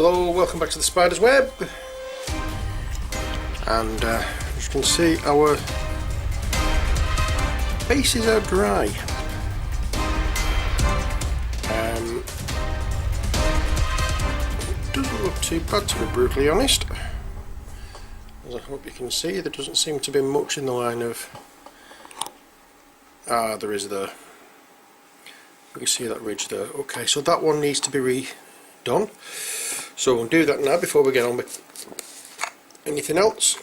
Hello, welcome back to the Spider's Web, and as you can see, our bases are dry. It doesn't look too bad, to be brutally honest. As I hope you can see, there doesn't seem to be much in the line of... there is there. You can see that ridge there. Okay, so that one needs to be redone. So we'll do that now before we get on with anything else.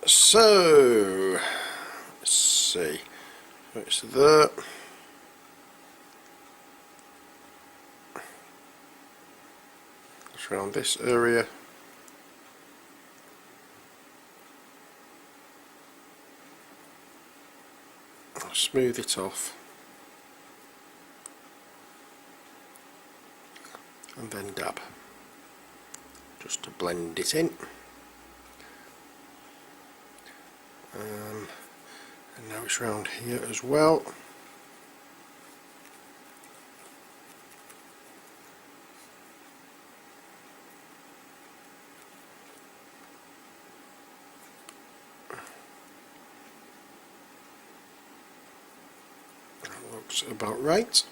So, let's see. It's there. It's around this area. I'll smooth it off. And then dab, just to blend it in. And now it's round here as well. That looks about right.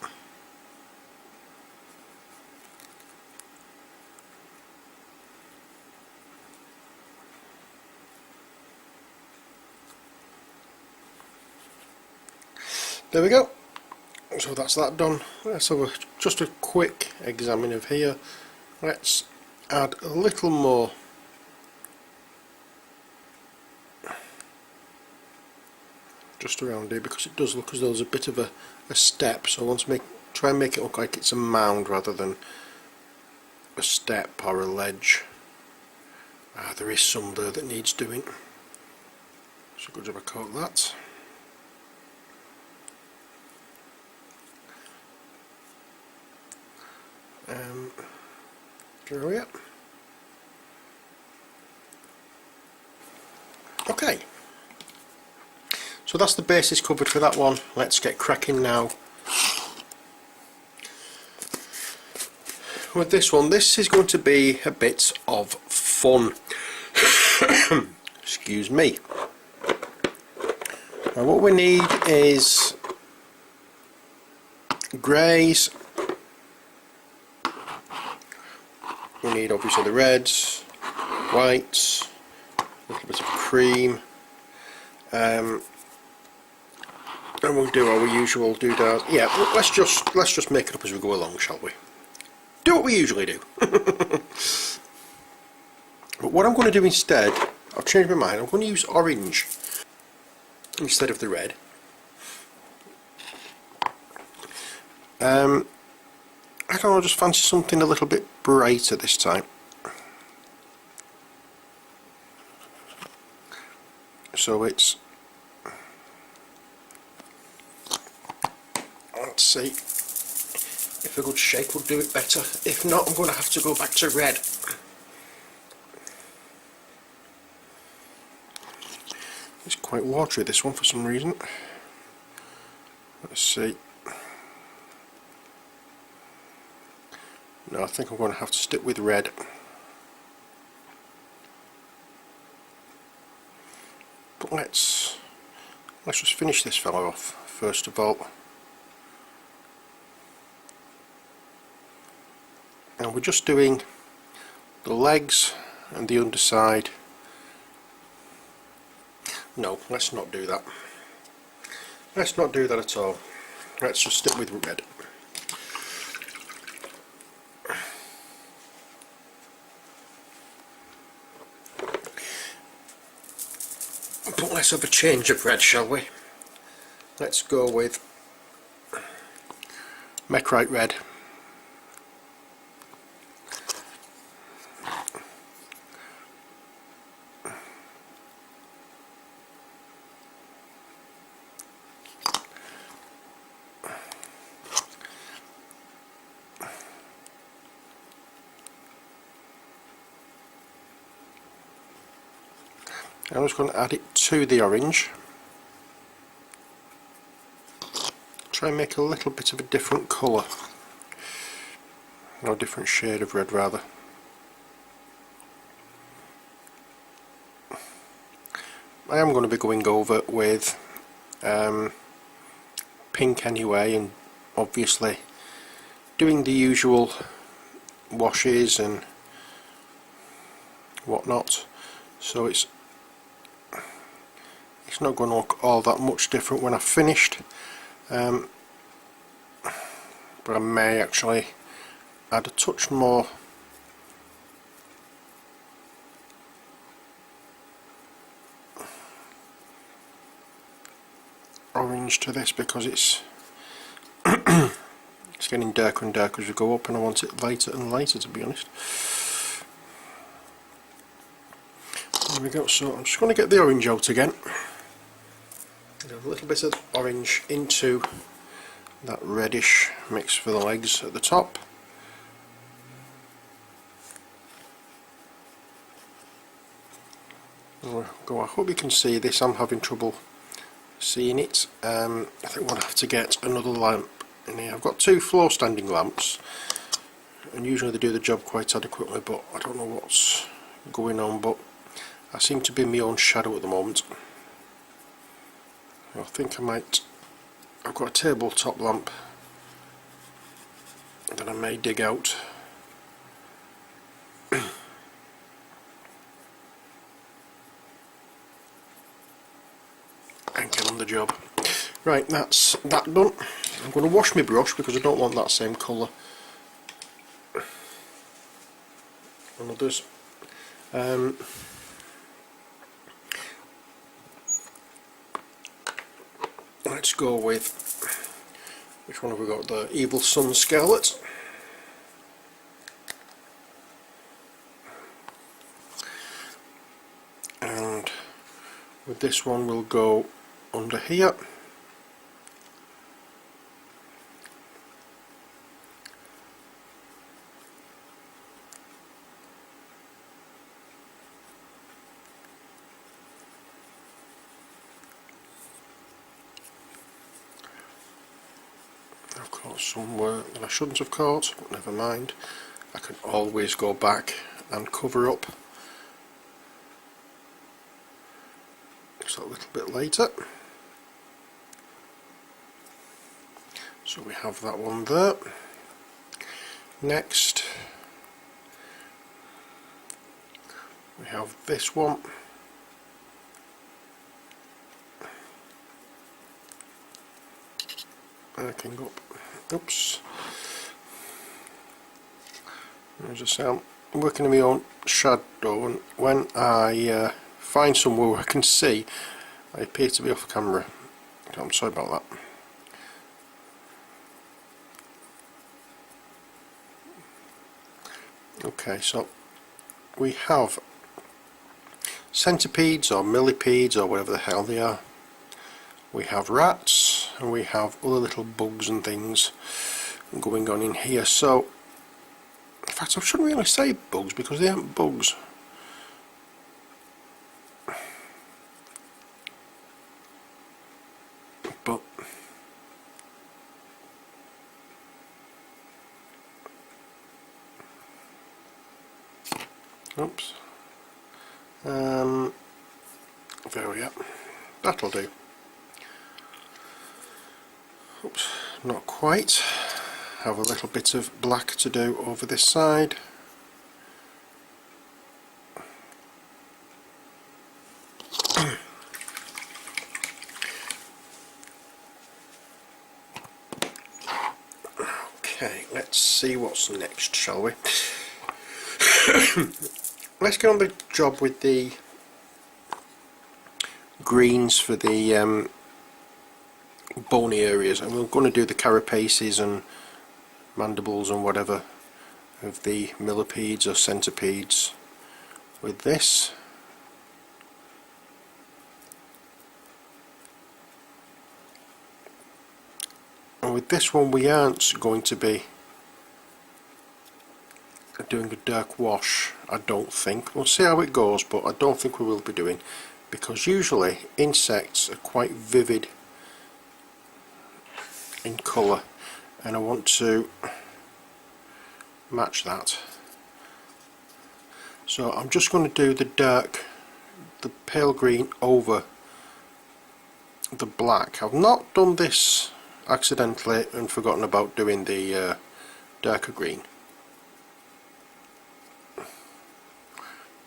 There we go. So that's that done. Let's have just a quick examine of here. Let's add a little more just around here, because it does look as though there's a bit of a step. So I want to try and make it look like it's a mound rather than a step or a ledge. There is some there that needs doing. So good job I caught that. There we are. Okay, so that's the basis covered for that one. Let's get cracking now with this one. This is going to be a bit of fun. Excuse me. Now what we need is greys. We need obviously the reds, whites, a little bit of cream, and we'll do our usual doodad. Yeah, let's just make it up as we go along, shall we? Do what we usually do. But what I'm going to do instead, I've changed my mind. I'm going to use orange instead of the red. I don't know, I just fancy something a little bit brighter this time. So it's... let's see if a good shake will do it better. If not, I'm going to have to go back to red. It's quite watery, this one, for some reason. Let's see. No, I think I'm going to have to stick with red. But let's just finish this fellow off first of all. And we're just doing the legs and the underside. No, let's not do that. Let's not do that at all. Let's just stick with red. But let's have a change of red, shall we? Let's go with MacLeod red. I'm just going to add it to the orange. Try and make a little bit of a different colour. or a different shade of red rather. I am going to be going over with pink anyway, and obviously doing the usual washes and whatnot, so it's not going to look all that much different when I've finished, but I may actually add a touch more orange to this, because it's it's getting darker and darker as we go up, and I want it lighter and lighter, to be honest. There we go. So I'm just going to get the orange out again, a little bit of orange into that reddish mix for the legs at the top. Go. I hope you can see this. I'm having trouble seeing it. I think we'll have to get another lamp in here. I've got two floor standing lamps, and usually they do the job quite adequately, but I don't know what's going on, but I seem to be in my own shadow at the moment. I think I might, I've got a tabletop lamp that I may dig out and get on the job. Right, that's that done. I'm going to wash my brush because I don't want that same colour on others. Let's go with, which one have we got? The Evil Sun Scarlet. And with this one we'll go under here. I've caught somewhere that I shouldn't have caught, but never mind. I can always go back and cover up just a little bit later. So we have that one there. Next we have this one. I can go up. Oops. As I say, I'm working in my own shadow, and when I find somewhere where I can see, I appear to be off camera. I'm sorry about that. Okay, so we have centipedes or millipedes or whatever the hell they are. We have rats, and we have other little bugs and things going on in here. So in fact I shouldn't really say bugs because they aren't bugs. But oops. There we are. That'll do. Oops, not quite. Have a little bit of black to do over this side. Okay, let's see what's next, shall we? Let's get on the job with the greens for the bony areas, and we're going to do the carapaces and mandibles and whatever of the millipedes or centipedes with this. And with this one we aren't going to be doing a dark wash, I don't think. We'll see how it goes, but I don't think we will be doing, because usually insects are quite vivid in colour, and I want to match that. So I'm just going to do the pale green over the black. I've not done this accidentally and forgotten about doing the darker green,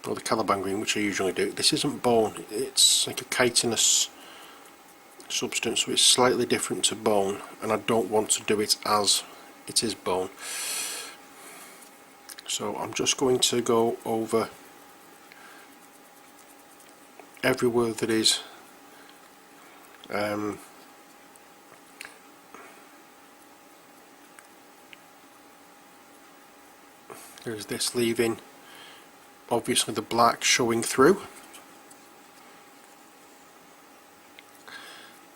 or the Caliban green, which I usually do. This isn't bone, it's like a chitinous substance, so it's slightly different to bone, and I don't want to do it as it is bone. So I'm just going to go over every word that is there's this, leaving obviously the black showing through.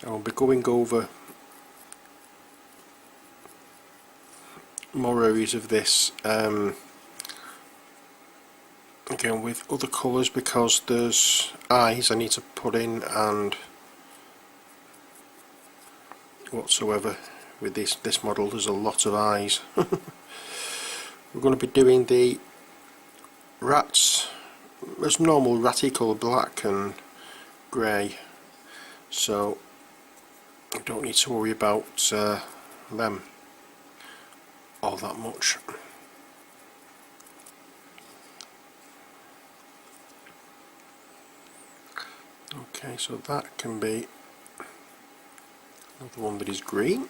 I'll be going over more areas of this again with other colours, because there's eyes I need to put in and whatsoever. With this model there's a lot of eyes. We're going to be doing the rats as normal ratty colour, black and grey, so I don't need to worry about them all that much. Okay, so that can be another one that is green,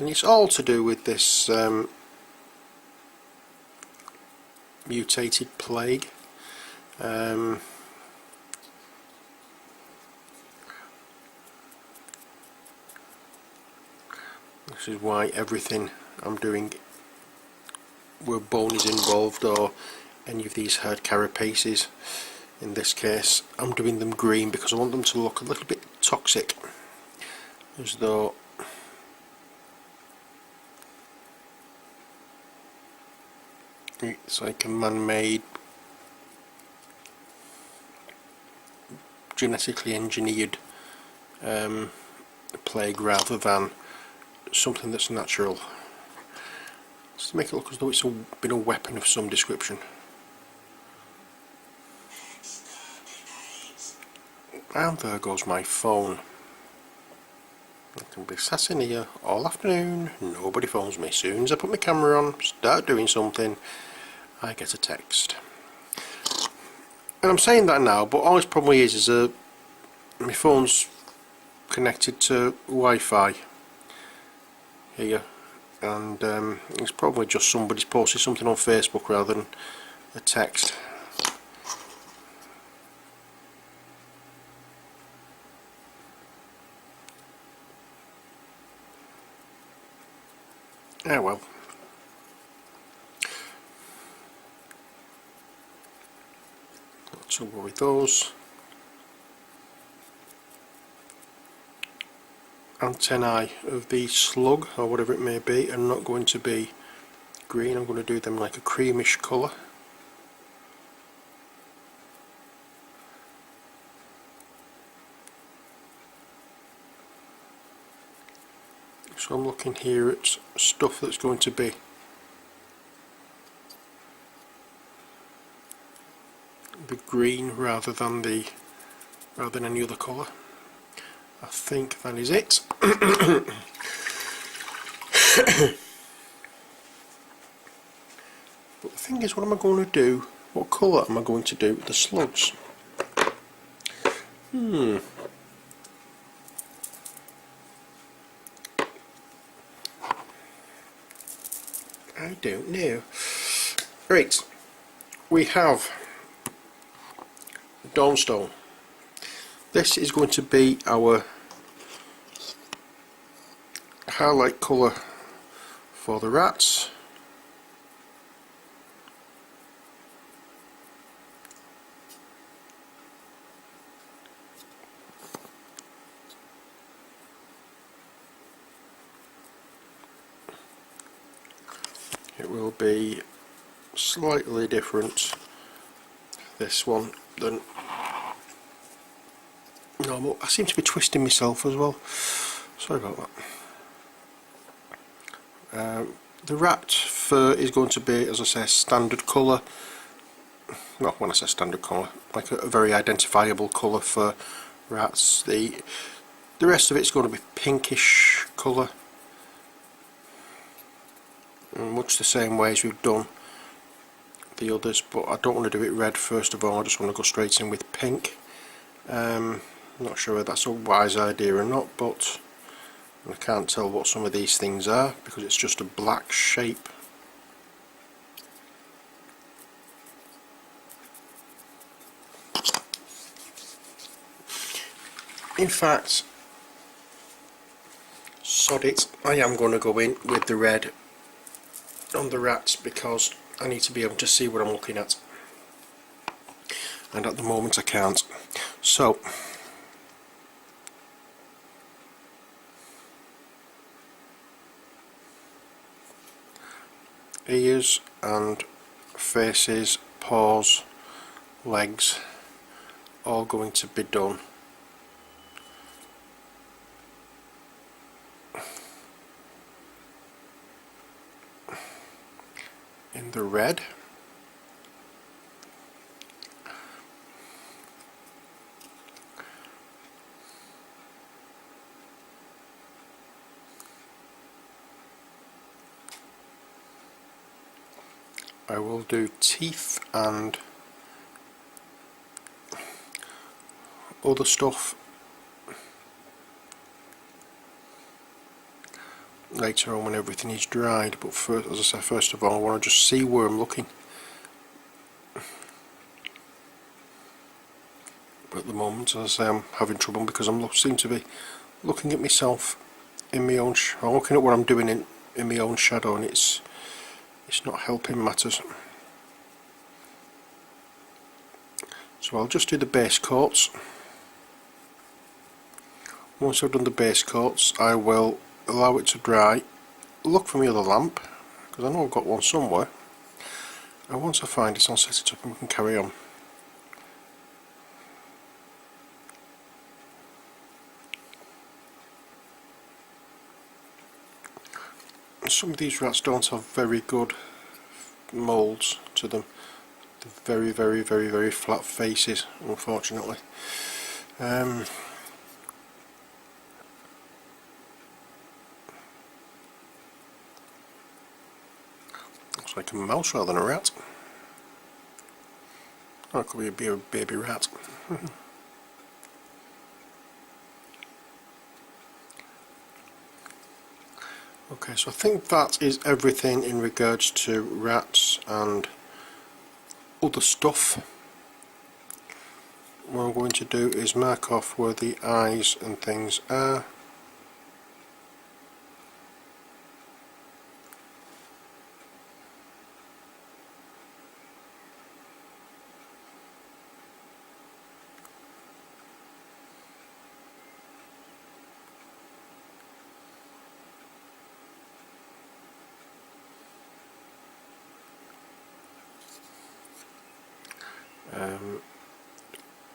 and it's all to do with this mutated plague. This is why everything I'm doing where bone is involved, or any of these herd carapaces, in this case I'm doing them green, because I want them to look a little bit toxic, as though it's like a man-made, genetically engineered plague, rather than something that's natural. Just to make it look as though it's been a weapon of some description. And there goes my phone. I can be sat in here all afternoon, nobody phones me. As soon as I put my camera on, start doing something, I get a text. And I'm saying that now, but all this probably is my phone's connected to Wi-Fi here, and it's probably just somebody's posted something on Facebook rather than a text. Ah well. Not to worry with those. Antennae of the slug, or whatever it may be, are not going to be green. I'm going to do them like a creamish colour. So I'm looking here at stuff that's going to be green rather than any other colour. I think that is it. But the thing is, what am I going to do? What colour am I going to do with the slugs? I don't know. Right, we have Dawnstone. This is going to be our highlight colour for the rats. It will be slightly different, this one, than normal. I seem to be twisting myself as well, sorry about that. The rat fur is going to be, as I say, standard colour. Well, when I say standard colour, like a very identifiable colour for rats. The rest of it's going to be pinkish colour, in much the same way as we've done the others, but I don't want to do it red first of all. I just want to go straight in with pink. I'm not sure whether that's a wise idea or not, but I can't tell what some of these things are because it's just a black shape. In fact, sod it, I am going to go in with the red on the rats because I need to be able to see what I'm looking at, and at the moment I can't. So ears and faces, paws, legs, all going to be done in the red. I will do teeth and other stuff later on when everything is dried, but first, as I say, first of all I want to just see where I'm looking. But at the moment, as I say, I'm having trouble because I seem to be looking at myself in my own I'm looking at what I'm doing in my own shadow, and it's not helping matters. So I'll just do the base coats. Once I've done the base coats, I will allow it to dry, look for my other lamp because I know I've got one somewhere, and once I find it I'll set it up and we can carry on. Some of these rats don't have very good moulds to them. They're very flat faces, unfortunately. Looks like a mouse rather than a rat. Oh, it could be a baby rat. Okay, so I think that is everything in regards to rats and other stuff. What I'm going to do is mark off where the eyes and things are.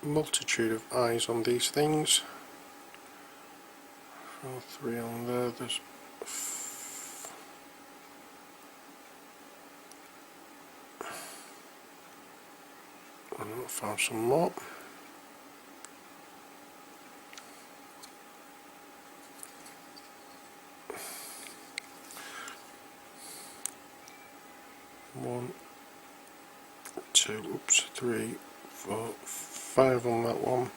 Multitude of eyes on these things. 3 on there. There's I'll find some more. One, two, oops, 3, 4, 5 on that one.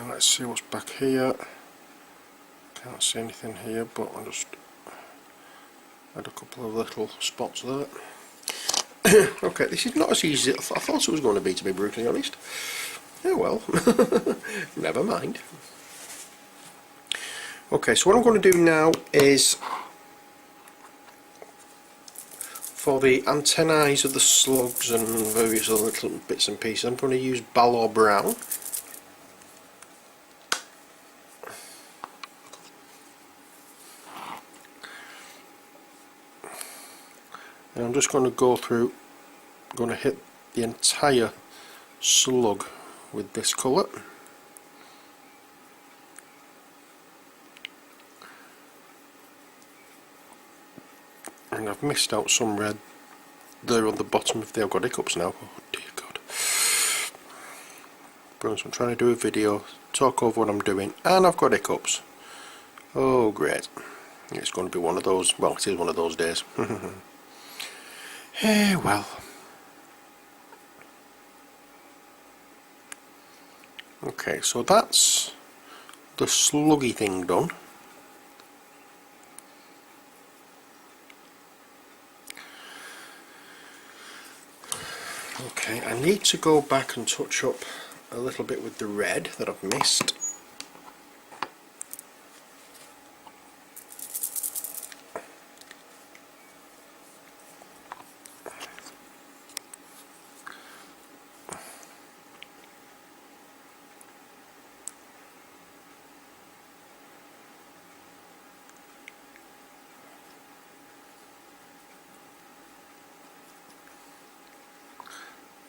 Let's see what's back here. Can't see anything here, but I'll just add a couple of little spots there. Okay, this is not as easy as I thought it was going to be brutally honest. Oh well, never mind. Okay, so what I'm going to do now is, for the antennae of the slugs and various other little bits and pieces, I'm going to use Balor Brown. And I'm just going to go through, going to hit the entire slug with this colour. And I've missed out some red there on the bottom of the... I've got hiccups now. Oh dear God. Brilliant. So I'm trying to do a video, talk over what I'm doing, and I've got hiccups. Oh great. It's going to be one of those, well, it is one of those days. Well. Okay, so that's the sluggy thing done. Okay, I need to go back and touch up a little bit with the red that I've missed.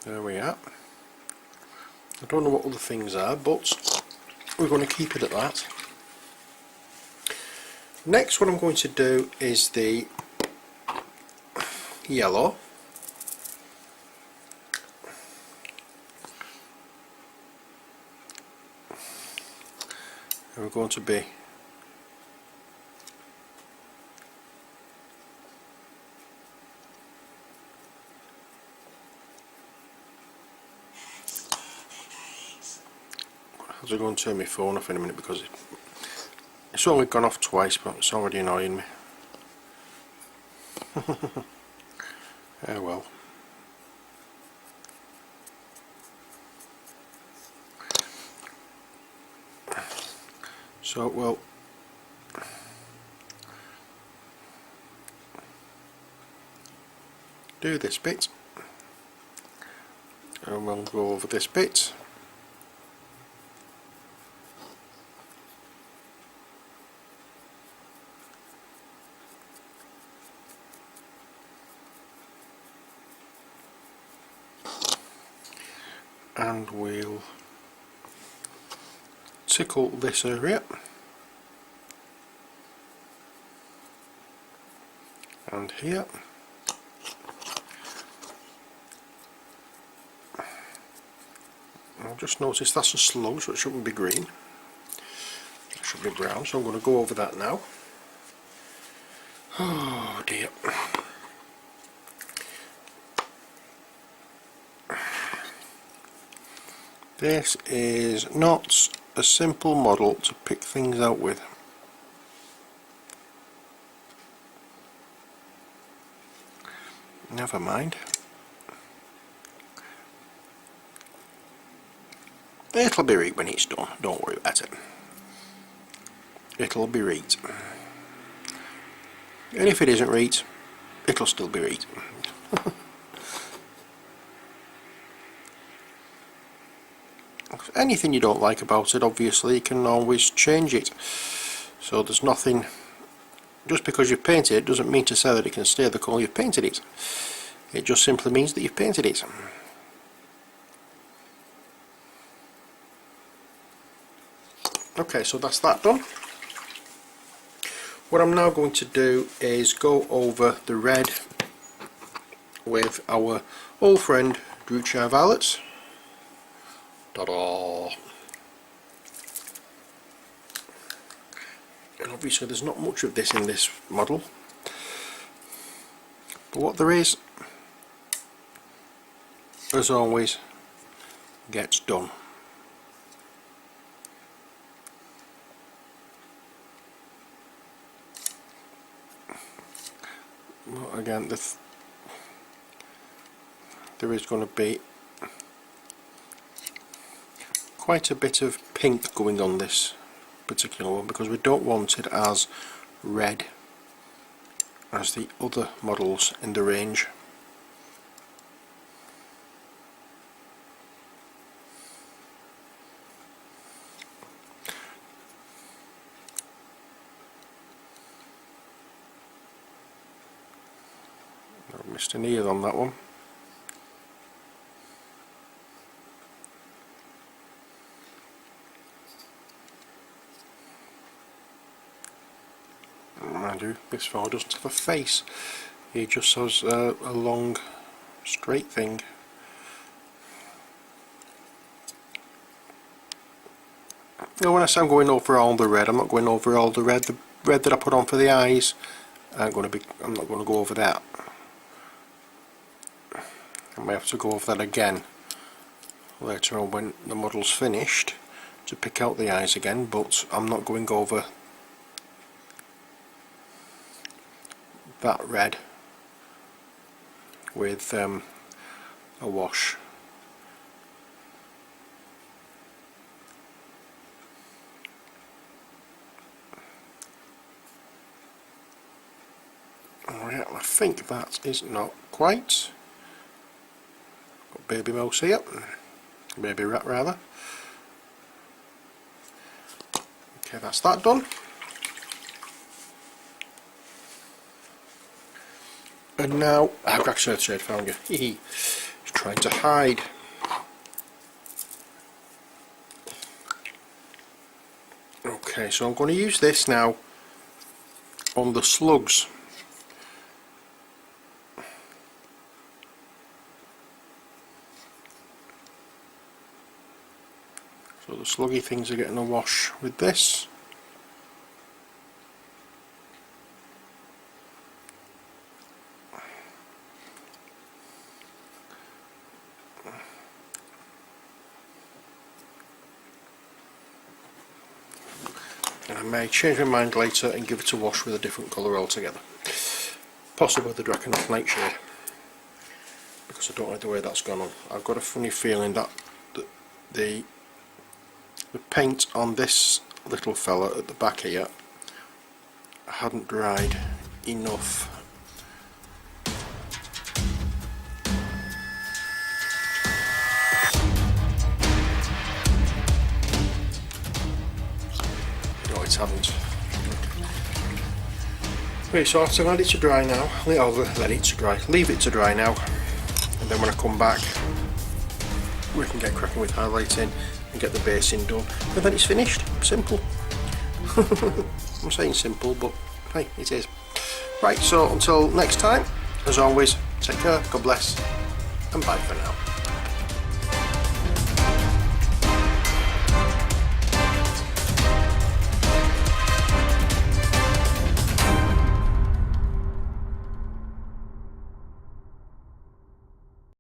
There we are. I don't know what other things are, but we're going to keep it at that. Next, what I'm going to do is the yellow. And we're going to be I'm going to turn my phone off in a minute because it's only gone off twice, but it's already annoying me. Oh well. So we'll do this bit, and we'll go over this bit. And we'll tickle this area and here. I'll just notice that's a slug, so it shouldn't be green. It should be brown, so I'm going to go over that now. Oh dear. This is not a simple model to pick things out with. Never mind. It'll be right when it's done, don't worry about it. It'll be right. And if it isn't right, it'll still be right. Anything you don't like about it, obviously you can always change it. So there's nothing, just because you've painted it doesn't mean to say that it can stay the colour you've painted it. It just simply means that you've painted it. Okay, so that's that done. What I'm now going to do is go over the red with our old friend Drewshire Violets. Ta-da! And obviously there's not much of this in this model, but what there is, as always, gets done. Well, again, there is going to be quite a bit of pink going on this particular one because we don't want it as red as the other models in the range. I missed an ear on that one. Mind you, this far doesn't have a face. He just has a long straight thing. Now when I say I'm going over all the red, I'm not going over all the red. The red that I put on for the eyes, I'm not going to go over that. I may have to go over that again later on when the model's finished to pick out the eyes again, but I'm not going over that red with a wash. Alright, I think that is not quite. Got baby mouse here, baby rat rather. Okay, that's that done. And now, I've actually found you. He's trying to hide. Okay, so I'm going to use this now on the slugs. So the sluggy things are getting a wash with this. And I may change my mind later and give it a wash with a different colour altogether. Possibly the Draconite Nightshade, because I don't like the way that's gone on. I've got a funny feeling that the paint on this little fella at the back here hadn't dried enough. No, it hadn't. Okay, so I have to let it to dry now. Leave it to dry now, and then when I come back we can get cracking with highlighting and get the basing done, and then it's finished. Simple. I'm saying simple, but hey, it is. Right, so until next time, as always, take care, God bless, and bye for now.